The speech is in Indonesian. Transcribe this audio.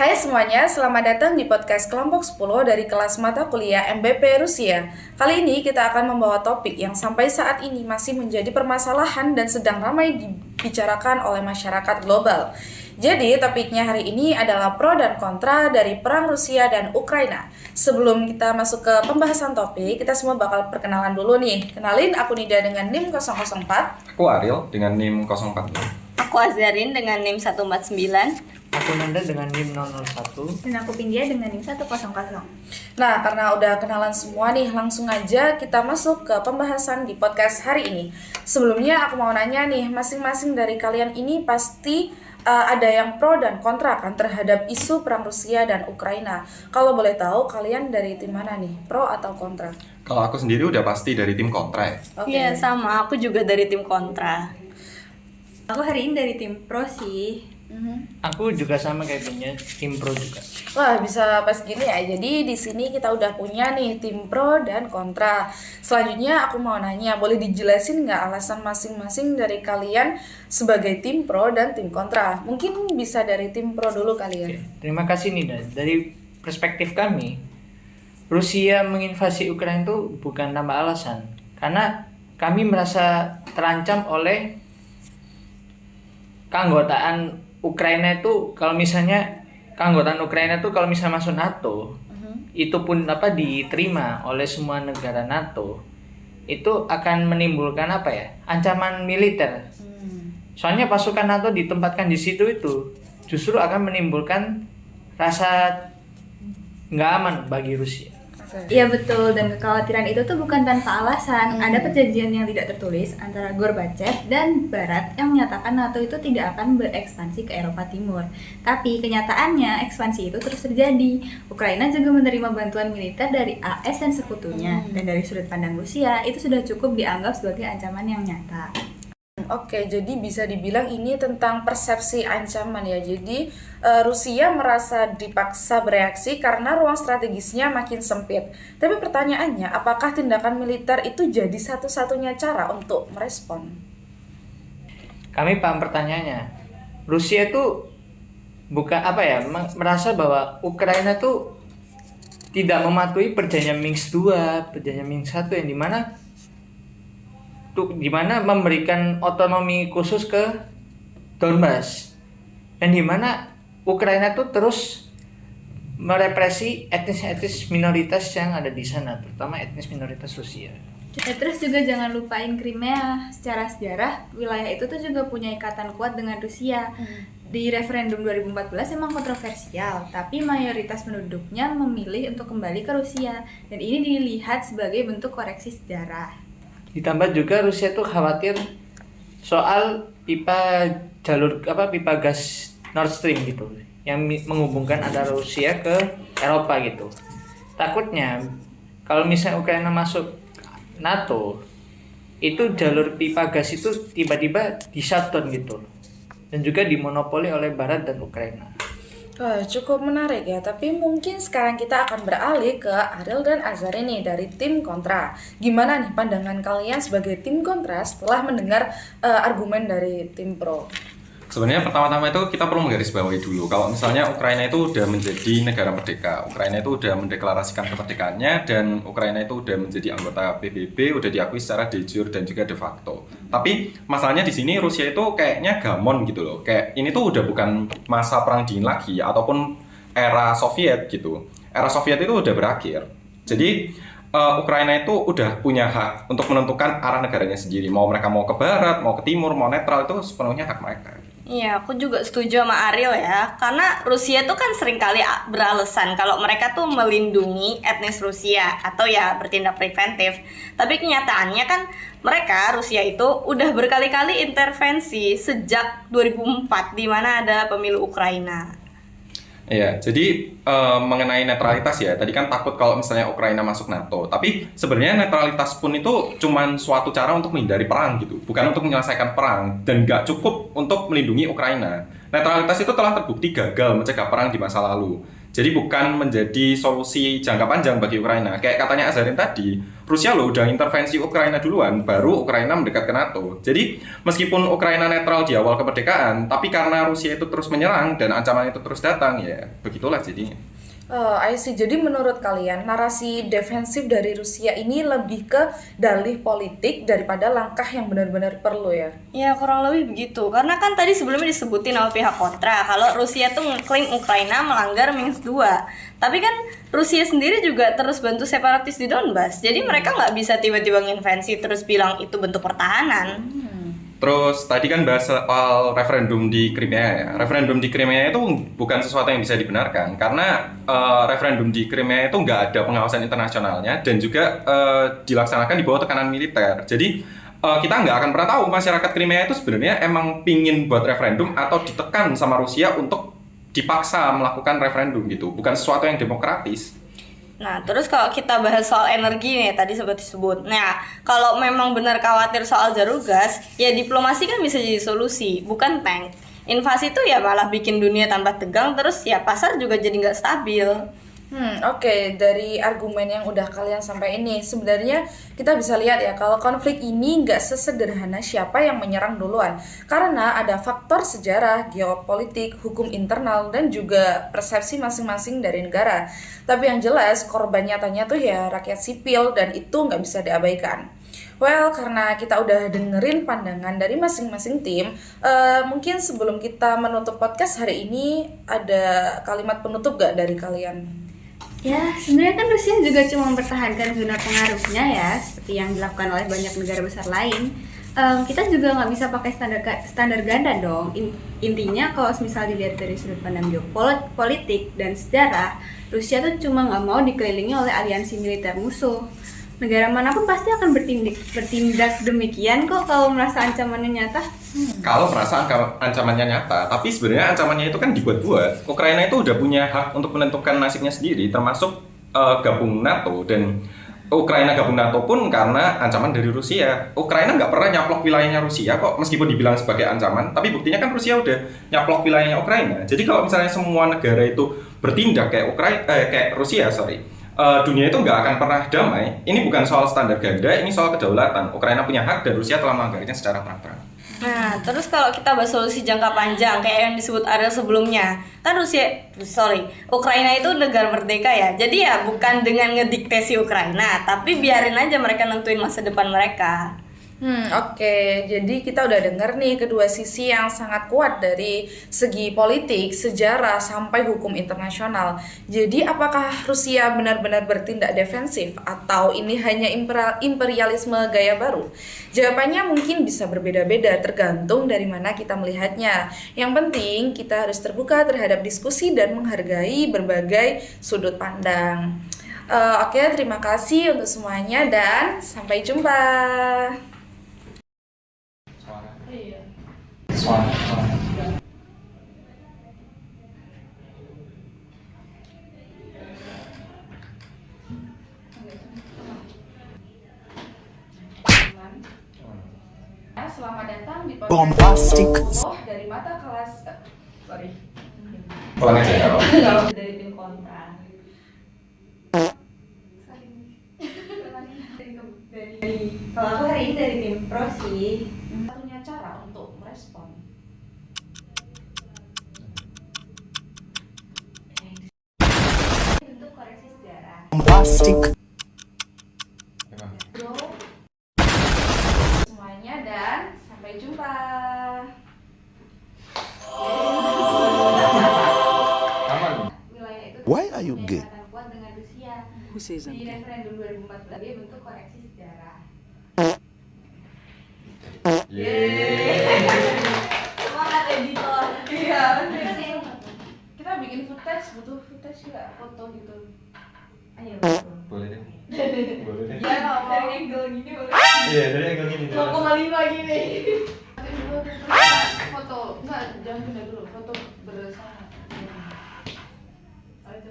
Hai semuanya, selamat datang di podcast kelompok 10 dari kelas mata kuliah MBP Rusia. Kali ini kita akan membawa topik yang sampai saat ini masih menjadi permasalahan dan sedang ramai dibicarakan oleh masyarakat global. Jadi topiknya hari ini adalah pro dan kontra dari perang Rusia dan Ukraina. Sebelum kita masuk ke pembahasan topik, kita semua bakal perkenalan dulu nih. Kenalin, aku Nida dengan NIM 004. Aku Ariel dengan NIM 040. Aku Azarin dengan NIM 149. Aku Nanda dengan NIM 001. Dan aku Pindia dengan NIM 100. Nah, karena udah kenalan semua nih, langsung aja kita masuk ke pembahasan di podcast hari ini. Sebelumnya aku mau nanya nih, masing-masing dari kalian ini pasti ada yang pro dan kontra kan terhadap isu perang Rusia dan Ukraina. Kalau boleh tahu, kalian dari tim mana nih? Pro atau kontra? Kalau aku sendiri udah pasti dari tim kontra ya. Oke. Iya, sama. Aku juga dari tim kontra. Aku hari ini dari tim pro sih. Aku juga sama kayak punya tim pro juga. Wah, bisa pas gini ya. Jadi di sini kita udah punya nih tim pro dan kontra. Selanjutnya aku mau nanya, boleh dijelasin nggak alasan masing-masing dari kalian sebagai tim pro dan tim kontra? Mungkin bisa dari tim pro dulu kalian. Oke, terima kasih Nida. Dari perspektif kami, Rusia menginvasi Ukraina itu bukan tanpa alasan. Karena kami merasa terancam oleh keanggotaan Ukraina itu kalau misalnya masuk NATO, itu pun diterima oleh semua negara NATO, itu akan menimbulkan ancaman militer. Soalnya pasukan NATO ditempatkan di situ itu justru akan menimbulkan rasa nggak aman bagi Rusia. Iya betul, dan kekhawatiran itu tuh bukan tanpa alasan. Ada perjanjian yang tidak tertulis antara Gorbachev dan Barat yang menyatakan NATO itu tidak akan berekspansi ke Eropa Timur. Tapi kenyataannya ekspansi itu terus terjadi. Ukraina juga menerima bantuan militer dari AS dan sekutunya. Dan dari sudut pandang Rusia, itu sudah cukup dianggap sebagai ancaman yang nyata. Oke, jadi bisa dibilang ini tentang persepsi ancaman ya. Jadi Rusia merasa dipaksa bereaksi karena ruang strategisnya makin sempit. Tapi pertanyaannya, apakah tindakan militer itu jadi satu-satunya cara untuk merespon? Kami paham pertanyaannya. Rusia itu bukan merasa bahwa Ukraina tuh tidak mematuhi perjanjian Minsk 2, perjanjian Minsk 1 yang dimana memberikan otonomi khusus ke Donbas, dan dimana Ukraina tuh terus merepresi etnis minoritas yang ada di sana, terutama etnis minoritas Rusia. Terus juga jangan lupain Crimea. Secara sejarah, wilayah itu tuh juga punya ikatan kuat dengan Rusia. Di referendum 2014 memang kontroversial, tapi mayoritas penduduknya memilih untuk kembali ke Rusia, dan ini dilihat sebagai bentuk koreksi sejarah. Ditambah juga Rusia tuh khawatir soal pipa gas Nord Stream gitu, yang menghubungkan antara Rusia ke Eropa gitu. Takutnya kalau misalnya Ukraina masuk NATO, itu jalur pipa gas itu tiba-tiba di-shutdown gitu, dan juga dimonopoli oleh Barat dan Ukraina. Wah, cukup menarik ya, tapi mungkin sekarang kita akan beralih ke Ariel dan Azhar ini dari tim kontra. Gimana nih pandangan kalian sebagai tim kontra setelah mendengar argumen dari tim pro? Sebenarnya pertama-tama itu kita perlu menggarisbawahi dulu. Kalau misalnya Ukraina itu udah menjadi negara merdeka, Ukraina itu udah mendeklarasikan kemerdekaannya, dan Ukraina itu udah menjadi anggota PBB, udah diakui secara de jure dan juga de facto. Tapi masalahnya di sini Rusia itu kayaknya gamon gitu loh. Kayak ini tuh udah bukan masa perang dingin lagi ataupun era Soviet gitu. Era Soviet itu udah berakhir. Jadi Ukraina itu udah punya hak untuk menentukan arah negaranya sendiri. Mau mereka mau ke barat, mau ke timur, mau netral, itu sepenuhnya hak mereka. Iya, aku juga setuju sama Ariel ya. Karena Rusia tuh kan seringkali beralasan kalau mereka tuh melindungi etnis Rusia atau ya bertindak preventif. Tapi kenyataannya kan mereka, Rusia itu udah berkali-kali intervensi sejak 2004 di mana ada pemilu Ukraina. Iya, jadi mengenai netralitas ya, tadi kan takut kalau misalnya Ukraina masuk NATO. Tapi sebenarnya netralitas pun itu cuman suatu cara untuk menghindari perang gitu, bukan untuk menyelesaikan perang, dan nggak cukup untuk melindungi Ukraina. Netralitas itu telah terbukti gagal mencegah perang di masa lalu. Jadi bukan menjadi solusi jangka panjang bagi Ukraina. Kayak katanya Azarin tadi, Rusia loh udah intervensi Ukraina duluan, baru Ukraina mendekat ke NATO. Jadi meskipun Ukraina netral di awal kemerdekaan, tapi karena Rusia itu terus menyerang dan ancaman itu terus datang, ya begitulah jadinya. I see. Jadi menurut kalian narasi defensif dari Rusia ini lebih ke dalih politik daripada langkah yang benar-benar perlu ya? Ya kurang lebih begitu, karena kan tadi sebelumnya disebutin sama pihak kontra kalau Rusia tuh ngeklaim Ukraina melanggar Minsk 2. Tapi kan Rusia sendiri juga terus bantu separatis di Donbas, jadi mereka nggak bisa tiba-tiba nginvasi terus bilang itu bentuk pertahanan. Terus tadi kan bahas soal referendum di Crimea ya. Referendum di Crimea itu bukan sesuatu yang bisa dibenarkan karena referendum di Crimea itu nggak ada pengawasan internasionalnya dan juga dilaksanakan di bawah tekanan militer. Jadi kita nggak akan pernah tahu masyarakat Crimea itu sebenarnya emang pingin buat referendum atau ditekan sama Rusia untuk dipaksa melakukan referendum gitu. Bukan sesuatu yang demokratis. Nah, terus kalau kita bahas soal energi nih, tadi sempat disebut. Nah, kalau memang benar khawatir soal jalur gas, ya diplomasi kan bisa jadi solusi, bukan tank. Invasi itu ya malah bikin dunia tambah tegang, terus ya pasar juga jadi nggak stabil. Oke. Dari argumen yang udah kalian sampai ini, sebenarnya kita bisa lihat ya kalau konflik ini nggak sesederhana siapa yang menyerang duluan, karena ada faktor sejarah, geopolitik, hukum internal, dan juga persepsi masing-masing dari negara. Tapi yang jelas korban nyatanya tuh ya rakyat sipil dan itu nggak bisa diabaikan. Well, karena kita udah dengerin pandangan dari masing-masing tim, mungkin sebelum kita menutup podcast hari ini ada kalimat penutup gak dari kalian? Ya, sebenarnya kan Rusia juga cuma mempertahankan zona pengaruhnya ya, seperti yang dilakukan oleh banyak negara besar lain. Kita juga nggak bisa pakai standar ganda dong. Intinya kalau misal dilihat dari sudut pandang geopolitik dan sejarah, Rusia tuh cuma nggak mau dikelilingi oleh aliansi militer musuh. Negara manapun pasti akan bertindak demikian kok kalau merasa ancamannya nyata. Kalau merasa ancamannya nyata, tapi sebenarnya ancamannya itu kan dibuat-buat. Ukraina itu udah punya hak untuk menentukan nasibnya sendiri, termasuk gabung NATO. Dan Ukraina gabung NATO pun karena ancaman dari Rusia. Ukraina nggak pernah nyaplok wilayahnya Rusia kok, meskipun dibilang sebagai ancaman. Tapi buktinya kan Rusia udah nyaplok wilayahnya Ukraina. Jadi kalau misalnya semua negara itu bertindak kayak Rusia, dunia itu nggak akan pernah damai. Ini bukan soal standar ganda, ini soal kedaulatan. Ukraina punya hak dan Rusia telah melanggarnya secara terang-terangan. Nah, terus kalau kita bahas solusi jangka panjang kayak yang disebut Ariel sebelumnya, kan Ukraina itu negara merdeka ya. Jadi ya bukan dengan ngedikte si Ukraina, tapi biarin aja mereka nentuin masa depan mereka. Oke. Jadi kita udah dengar nih kedua sisi yang sangat kuat dari segi politik, sejarah, sampai hukum internasional. Jadi apakah Rusia benar-benar bertindak defensif atau ini hanya imperialisme gaya baru? Jawabannya mungkin bisa berbeda-beda tergantung dari mana kita melihatnya. Yang penting kita harus terbuka terhadap diskusi dan menghargai berbagai sudut pandang. Oke, terima kasih untuk semuanya dan sampai jumpa. Selamat datang di podcast dari mata kelas Pulang aja ya. Dari tim kontra. Kalau aku hari ini dari tim pro sih. Satunya cara untuk merespon. Bentuk koreksi sejarah. Bro. Semuanya dan sampai jumpa. Wilayah itu Why are you gay? kelihatan kuat dengan Rusia. Who says I'm Di gay? referendum 2014 dia bentuk koreksi sejarah. Semangat editor. Iya. Kita bikin footage, butuh footage nggak? Foto gitu. Ayo. Boleh deh. Boleh deh. Ya nggak mau. Dari angle gini boleh. Iya, dari angle gini. 0,5 gini. Foto, enggak, jangan pindah dulu. Foto bersama. Oh, itu